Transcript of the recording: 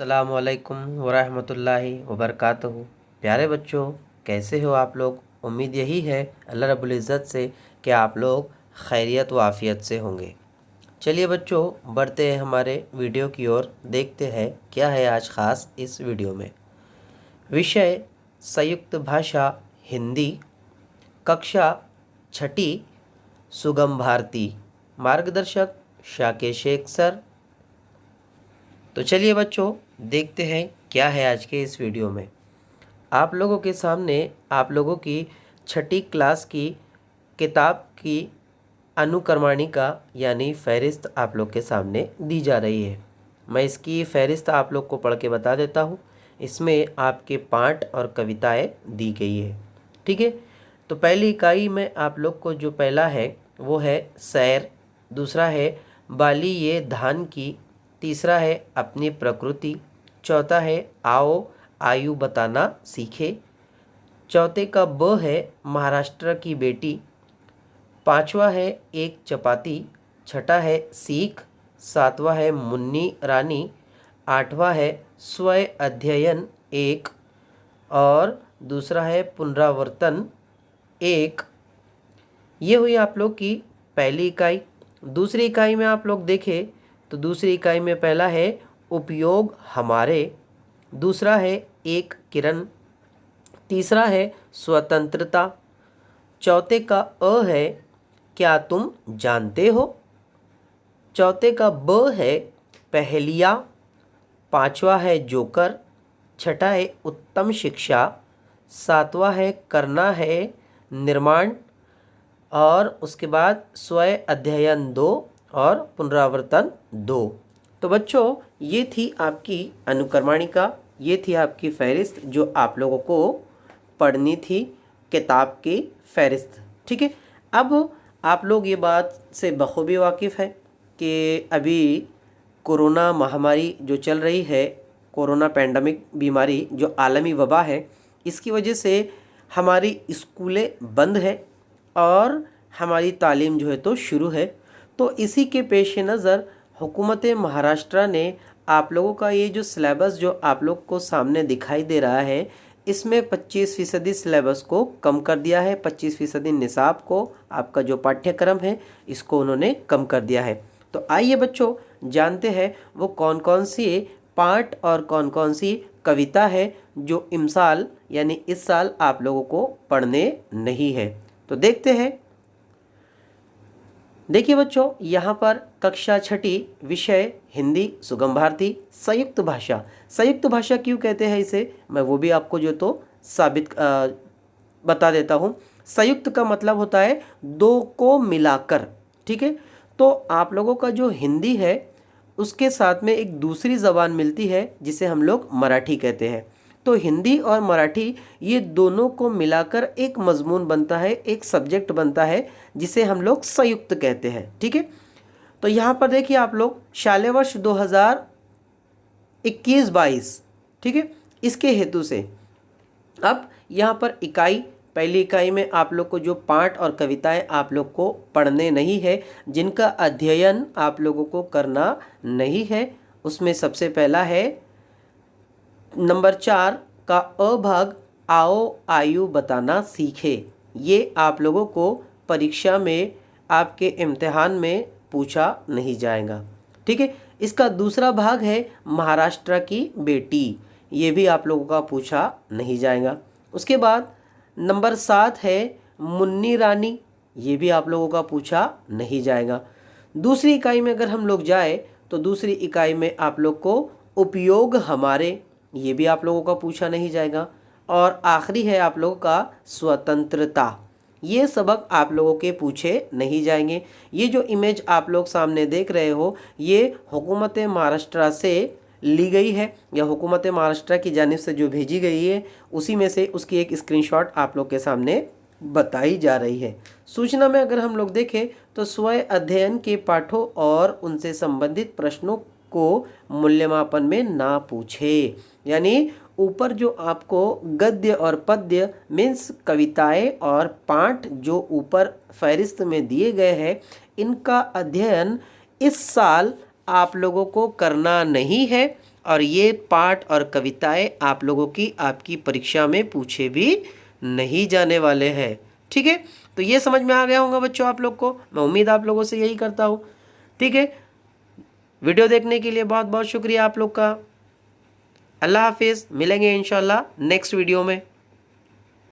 अस्सलामुअलैकुम वरहमतुल्लाहि वबरकातुहू। प्यारे बच्चों, कैसे हो आप लोग। उम्मीद यही है अल्लाह रब्बुल इज़्ज़त से कि आप लोग खैरियत व आफ़ियत से होंगे। चलिए बच्चों, बढ़ते हैं हमारे वीडियो की ओर। देखते हैं क्या है आज ख़ास इस वीडियो में। विषय संयुक्त भाषा हिंदी, कक्षा छठी, सुगम भारती। मार्गदर्शक शाके शेख सर। तो चलिए बच्चों, देखते हैं क्या है आज के इस वीडियो में। आप लोगों के सामने आप लोगों की छठी क्लास की किताब की अनुक्रमणिका यानी फ़हरिस्त आप लोग के सामने दी जा रही है। मैं इसकी फ़हरिस्त आप लोग को पढ़ के बता देता हूँ। इसमें आपके पाठ और कविताएं दी गई है। ठीक है, तो पहली इकाई में आप लोग को जो पहला है वो है सैर, दूसरा है बाली ये धान की, तीसरा है अपनी प्रकृति, चौथा है आओ आयु बताना सीखे, चौथे का ब है महाराष्ट्र की बेटी, पांचवा है एक चपाती, छठा है सीख, सातवां है मुन्नी रानी, आठवां है स्व अध्ययन एक, और दूसरा है पुनरावर्तन एक। ये हुई आप लोग की पहली इकाई। दूसरी इकाई में आप लोग देखें तो दूसरी इकाई में पहला है उपयोग हमारे, दूसरा है एक किरण, तीसरा है स्वतंत्रता, चौथे का अ है क्या तुम जानते हो, चौथे का ब है पहेलिया, पांचवा है जोकर, छठा है उत्तम शिक्षा, सातवां है करना है निर्माण, और उसके बाद स्व अध्ययन 2 और पुनरावर्तन 2। तो बच्चों, ये थी आपकी अनुक्रमणिका, ये थी आपकी फ़हरिस्त जो आप लोगों को पढ़नी थी, किताब की फ़हरिस्त। ठीक है, अब आप लोग ये बात से बखूबी वाकिफ़ है कि अभी कोरोना महामारी जो चल रही है, कोरोना पैंडमिक बीमारी जो आलमी वबा है, इसकी वजह से हमारी स्कूलें बंद है और हमारी तालीम जो है तो शुरू है। तो इसी के पेश नज़र हुकूमत महाराष्ट्र ने आप लोगों का ये जो सिलेबस जो आप लोग को सामने दिखाई दे रहा है, इसमें 25% सिलेबस को कम कर दिया है। 25% निसाब को, आपका जो पाठ्यक्रम है, इसको उन्होंने कम कर दिया है। तो आइए बच्चों, जानते हैं वो कौन कौन सी पाठ और कौन कौन सी कविता है जो इमसाल यानी इस साल आप लोगों को पढ़ने नहीं है। तो देखते हैं। देखिए बच्चों, यहाँ पर कक्षा छठी, विषय हिंदी, सुगम भारती, संयुक्त भाषा। संयुक्त भाषा क्यों कहते हैं इसे, मैं वो भी आपको जो तो साबित बता देता हूँ। संयुक्त का मतलब होता है दो को मिलाकर। ठीक है, तो आप लोगों का जो हिंदी है उसके साथ में एक दूसरी ज़बान मिलती है जिसे हम लोग मराठी कहते हैं। तो हिंदी और मराठी ये दोनों को मिलाकर एक मजमून बनता है, एक सब्जेक्ट बनता है जिसे हम लोग संयुक्त कहते हैं। ठीक है, तो यहाँ पर देखिए आप लोग शालेय वर्ष 2021-22, ठीक है, इसके हेतु से अब यहाँ पर इकाई, पहली इकाई में आप लोग को जो पाठ और कविताएं आप लोग को पढ़ने नहीं है, जिनका अध्ययन आप लोगों को करना नहीं है, उसमें सबसे पहला है नंबर 4 का अ भाग आओ आयु बताना सीखे। ये आप लोगों को परीक्षा में, आपके इम्तिहान में पूछा नहीं जाएगा। ठीक है, इसका दूसरा भाग है महाराष्ट्र की बेटी, ये भी आप लोगों का पूछा नहीं जाएगा। उसके बाद नंबर 7 है मुन्नी रानी, ये भी आप लोगों का पूछा नहीं जाएगा। दूसरी इकाई में अगर हम लोग जाए तो दूसरी इकाई में आप लोग को उपयोग हमारे, ये भी आप लोगों का पूछा नहीं जाएगा। और आखिरी है आप लोगों का स्वतंत्रता, ये सबक आप लोगों के पूछे नहीं जाएंगे। ये जो इमेज आप लोग सामने देख रहे हो, ये हुकूमत महाराष्ट्र से ली गई है या हुकूमत महाराष्ट्र की जानिब से जो भेजी गई है, उसी में से उसकी एक स्क्रीनशॉट आप लोग के सामने बताई जा रही है। सूचना में अगर हम लोग देखें तो स्व अध्ययन के पाठों और उनसे संबंधित प्रश्नों को मूल्यमापन में ना पूछे, यानी ऊपर जो आपको गद्य और पद्य मीन्स कविताएं और पाठ जो ऊपर फहरिस्त में दिए गए हैं, इनका अध्ययन इस साल आप लोगों को करना नहीं है और ये पाठ और कविताएं आप लोगों की आपकी परीक्षा में पूछे भी नहीं जाने वाले हैं। ठीक है, तो ये समझ में आ गया होगा बच्चों आप लोग को, मैं उम्मीद आप लोगों से यही करता हूँ। ठीक है, वीडियो देखने के लिए बहुत बहुत शुक्रिया आप लोग का। अल्लाह हाफिज़, मिलेंगे इंशाल्लाह नेक्स्ट वीडियो में।